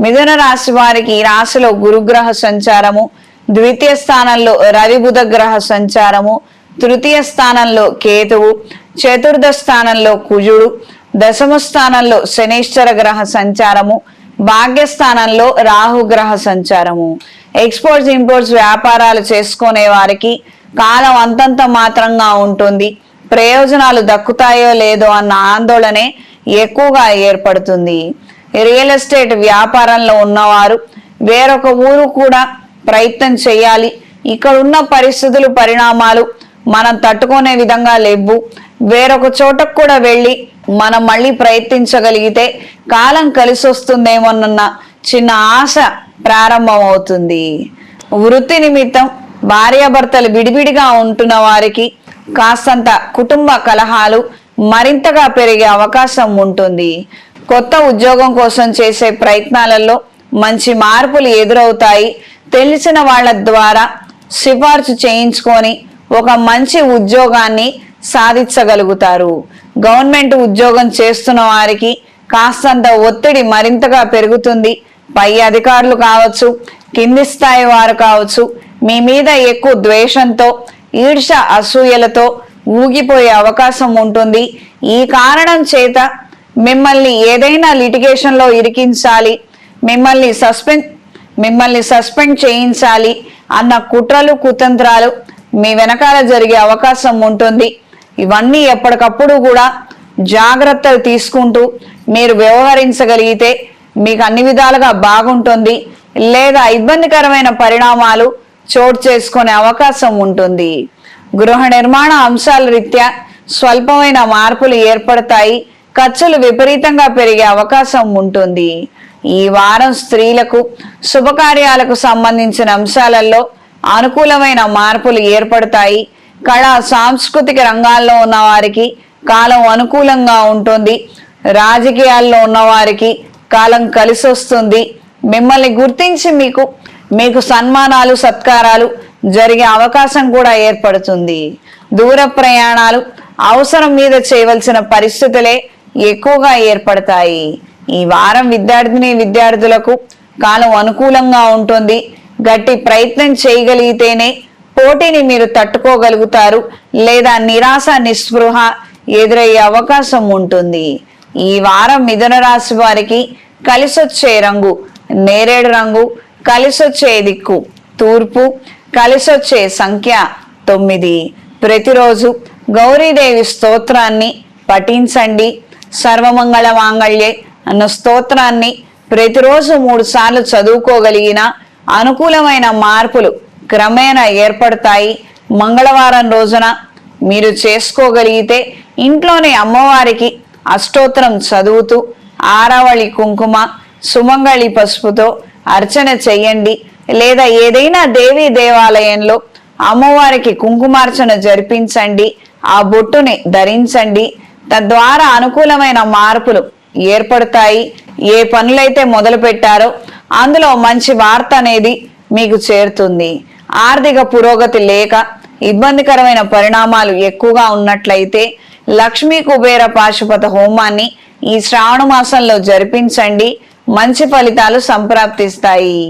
మిథున రాశి వారికి ఈ రాశిలో గురుగ్రహ సంచారము, ద్వితీయ స్థానంలో రవి బుధ గ్రహ సంచారము, తృతీయ స్థానంలో కేతువు, చతుర్థ స్థానంలో కుజుడు, దశమ స్థానంలో శనీశ్వర గ్రహ సంచారము, భాగ్యస్థానంలో రాహుగ్రహ సంచారము. ఎక్స్పోర్ట్స్ ఇంపోర్ట్స్ వ్యాపారాలు చేసుకునే వారికి కాలం అంతంత మాత్రంగా ఉంటుంది. ప్రయోజనాలు దక్కుతాయో లేదో అన్న ఆందోళనే ఎక్కువగా ఏర్పడుతుంది. రియల్ ఎస్టేట్ వ్యాపారంలో ఉన్నవారు వేరొక ఊరు కూడా ప్రయత్నం చేయాలి. ఇక్కడ ఉన్న పరిస్థితులు పరిణామాలు మనం తట్టుకునే విధంగా లేవు. వేరొక చోటకు కూడా వెళ్ళి మనం మళ్ళీ ప్రయత్నించగలిగితే కాలం కలిసి వస్తుందేమోనన్న చిన్న ఆశ ప్రారంభమవుతుంది. వృత్తి నిమిత్తం భార్యాభర్తలు విడివిడిగా ఉంటున్న వారికి కాస్తంత కుటుంబ కలహాలు మరింతగా పెరిగే అవకాశం ఉంటుంది. కొత్త ఉద్యోగం కోసం చేసే ప్రయత్నాలలో మంచి మార్పులు ఎదురవుతాయి. తెలిసిన వాళ్ళ ద్వారా సిఫార్సు చేయించుకొని ఒక మంచి ఉద్యోగాన్ని సాధించగలుగుతారు. గవర్నమెంట్ ఉద్యోగం చేస్తున్న వారికి కాస్తంత ఒత్తిడి మరింతగా పెరుగుతుంది. పై అధికారులు కావచ్చు, కింది స్థాయి వారు కావచ్చు, మీ మీద ఎక్కువ ద్వేషంతో, ఈర్ష అసూయలతో ఊగిపోయే అవకాశం ఉంటుంది. ఈ కారణం చేత మిమ్మల్ని ఏదైనా లిటిగేషన్ లో ఇరికించాలి, మిమ్మల్ని సస్పెండ్ చేయించాలి అన్న కుట్రలు కుతంత్రాలు మీ వెనకాల జరిగే అవకాశం ఉంటుంది. ఇవన్నీ ఎప్పటికప్పుడు కూడా జాగ్రత్తలు తీసుకుంటూ మీరు వ్యవహరించగలిగితే మీకు అన్ని విధాలుగా బాగుంటుంది. లేదా ఇబ్బందికరమైన పరిణామాలు చోటు చేసుకునే అవకాశం ఉంటుంది. గృహ నిర్మాణ అంశాల రీత్యా స్వల్పమైన మార్పులు ఏర్పడతాయి. ఖర్చులు విపరీతంగా పెరిగే అవకాశం ఉంటుంది. ఈ వారం స్త్రీలకు శుభకార్యాలకు సంబంధించిన అంశాలలో అనుకూలమైన మార్పులు ఏర్పడతాయి. కళా సాంస్కృతిక రంగాల్లో ఉన్న వారికి కాలం అనుకూలంగా ఉంటుంది. రాజకీయాల్లో ఉన్న వారికి కాలం కలిసి వస్తుంది. మిమ్మల్ని గుర్తించి మీకు సన్మానాలు సత్కారాలు జరిగే అవకాశం కూడా ఏర్పడుతుంది. దూర ప్రయాణాలు అవసరం మీద చేయవలసిన పరిస్థితులే ఎక్కువగా ఏర్పడతాయి. ఈ వారం విద్యార్థులకు కాలం అనుకూలంగా ఉంటుంది. గట్టి ప్రయత్నం చేయగలిగితేనే పోటీని మీరు తట్టుకోగలుగుతారు. లేదా నిరాశ నిస్పృహ ఎదురయ్యే అవకాశం ఉంటుంది. ఈ వారం మిథున రాశి వారికి కలిసొచ్చే రంగు నేరేడు రంగు, కలిసొచ్చే దిక్కు తూర్పు, కలిసొచ్చే సంఖ్య 9. ప్రతిరోజు గౌరీదేవి స్తోత్రాన్ని పఠించండి. సర్వమంగళ మాంగళ్యే అన్న స్తోత్రాన్ని ప్రతిరోజు 3 సార్లు చదువుకోగలిగిన అనుకూలమైన మార్పులు క్రమేణా ఏర్పడతాయి. మంగళవారం రోజున మీరు చేసుకోగలిగితే ఇంట్లోనే అమ్మవారికి అష్టోత్తరం చదువుతూ ఆరావళి కుంకుమ, సుమంగళి పసుపుతో అర్చన చెయ్యండి. లేదా ఏదైనా దేవీ దేవాలయంలో అమ్మవారికి కుంకుమార్చన జరిపించండి. ఆ బొట్టుని ధరించండి. తద్వారా అనుకూలమైన మార్పులు ఏర్పడతాయి. ఏ పనులైతే మొదలు పెట్టారో అందులో మంచి వార్త అనేది మీకు చేరుతుంది. ఆర్థిక పురోగతి లేక ఇబ్బందికరమైన పరిణామాలు ఎక్కువగా ఉన్నట్లయితే లక్ష్మీ కుబేర పాశుపత హోమాన్ని ఈ శ్రావణ మాసంలో జరిపించండి. మంచి ఫలితాలు సంప్రాప్తిస్తాయి.